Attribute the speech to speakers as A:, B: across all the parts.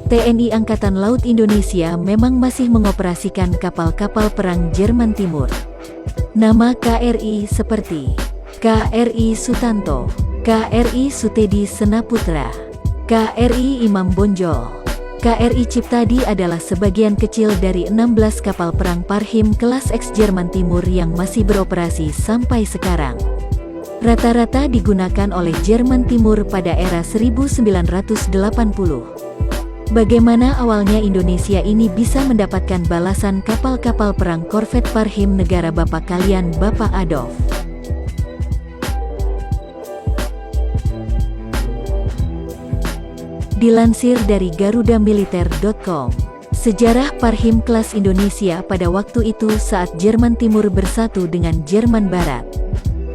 A: TNI Angkatan Laut Indonesia memang masih mengoperasikan kapal-kapal perang Jerman Timur. Nama KRI seperti KRI Sutanto, KRI Sutedi Senaputra, KRI Imam Bonjol, KRI Ciptadi adalah sebagian kecil dari 16 kapal perang Parhim kelas X Jerman Timur yang masih beroperasi sampai sekarang. Rata-rata digunakan oleh Jerman Timur pada era 1980. Bagaimana awalnya Indonesia ini bisa mendapatkan balasan kapal-kapal perang korvet Parhim negara bapak kalian, Bapak Adolf? Dilansir dari garudamiliter.com, sejarah Parhim kelas Indonesia pada waktu itu saat Jerman Timur bersatu dengan Jerman Barat.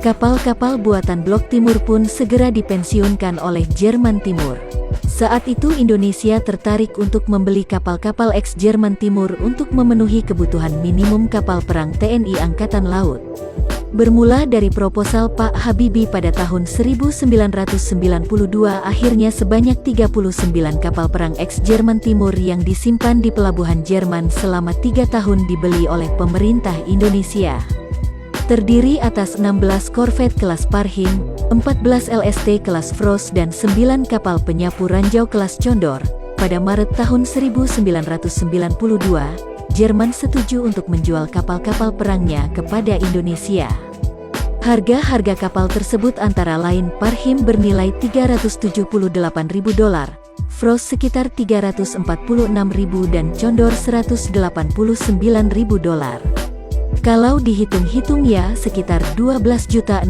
A: Kapal-kapal buatan Blok Timur pun segera dipensiunkan oleh Jerman Timur. Saat itu Indonesia tertarik untuk membeli kapal-kapal ex-Jerman Timur untuk memenuhi kebutuhan minimum kapal perang TNI Angkatan Laut. Bermula dari proposal Pak Habibie pada tahun 1992, akhirnya sebanyak 39 kapal perang ex-Jerman Timur yang disimpan di pelabuhan Jerman selama 3 tahun dibeli oleh pemerintah Indonesia. Terdiri atas 16 korvet kelas Parhim, 14 LST kelas Frost dan 9 kapal penyapu ranjau kelas Condor. Pada Maret tahun 1992, Jerman setuju untuk menjual kapal-kapal perangnya kepada Indonesia. Harga-harga kapal tersebut antara lain Parhim bernilai $378.000, Frost sekitar $346.000 dan Condor $189.000. Kalau dihitung-hitung ya sekitar $12.600.000.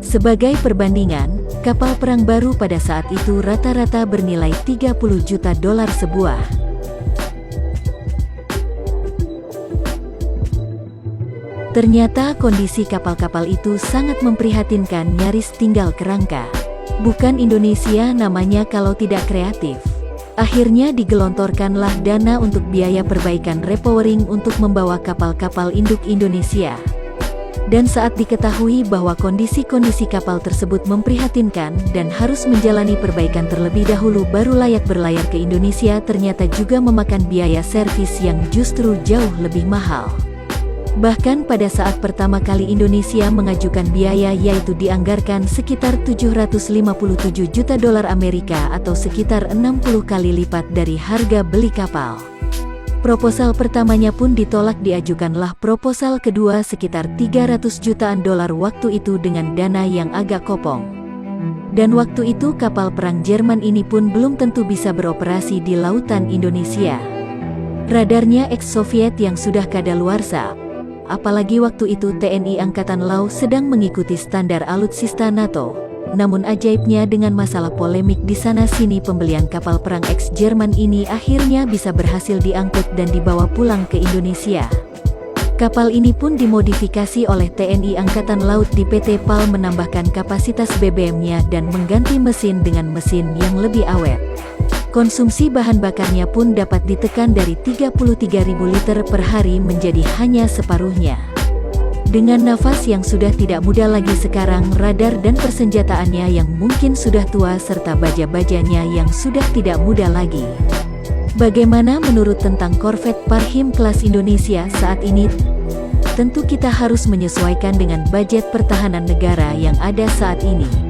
A: Sebagai perbandingan, kapal perang baru pada saat itu rata-rata bernilai $30 juta sebuah. Ternyata kondisi kapal-kapal itu sangat memprihatinkan, nyaris tinggal kerangka. Bukan Indonesia namanya kalau tidak kreatif. Akhirnya digelontorkanlah dana untuk biaya perbaikan repowering untuk membawa kapal-kapal induk Indonesia. Dan saat diketahui bahwa kondisi-kondisi kapal tersebut memprihatinkan dan harus menjalani perbaikan terlebih dahulu baru layak berlayar ke Indonesia, ternyata juga memakan biaya servis yang justru jauh lebih mahal. Bahkan pada saat pertama kali Indonesia mengajukan biaya, yaitu dianggarkan sekitar $757 juta Amerika atau sekitar 60 kali lipat dari harga beli kapal. Proposal pertamanya pun ditolak, diajukanlah proposal kedua sekitar $300 jutaan waktu itu dengan dana yang agak kopong. Dan waktu itu kapal perang Jerman ini pun belum tentu bisa beroperasi di lautan Indonesia. Radarnya ex-Soviet yang sudah kadaluarsa. Apalagi waktu itu TNI Angkatan Laut sedang mengikuti standar alutsista NATO. Namun ajaibnya dengan masalah polemik di sana-sini, pembelian kapal perang ex-Jerman ini akhirnya bisa berhasil diangkut dan dibawa pulang ke Indonesia. Kapal ini pun dimodifikasi oleh TNI Angkatan Laut di PT PAL, menambahkan kapasitas BBM-nya dan mengganti mesin dengan mesin yang lebih awet. Konsumsi bahan bakarnya pun dapat ditekan dari 33.000 liter per hari menjadi hanya separuhnya. Dengan nafas yang sudah tidak muda lagi sekarang, radar dan persenjataannya yang mungkin sudah tua serta baja-bajanya yang sudah tidak muda lagi. Bagaimana menurut tentang korvet Parhim kelas Indonesia saat ini? Tentu kita harus menyesuaikan dengan budget pertahanan negara yang ada saat ini.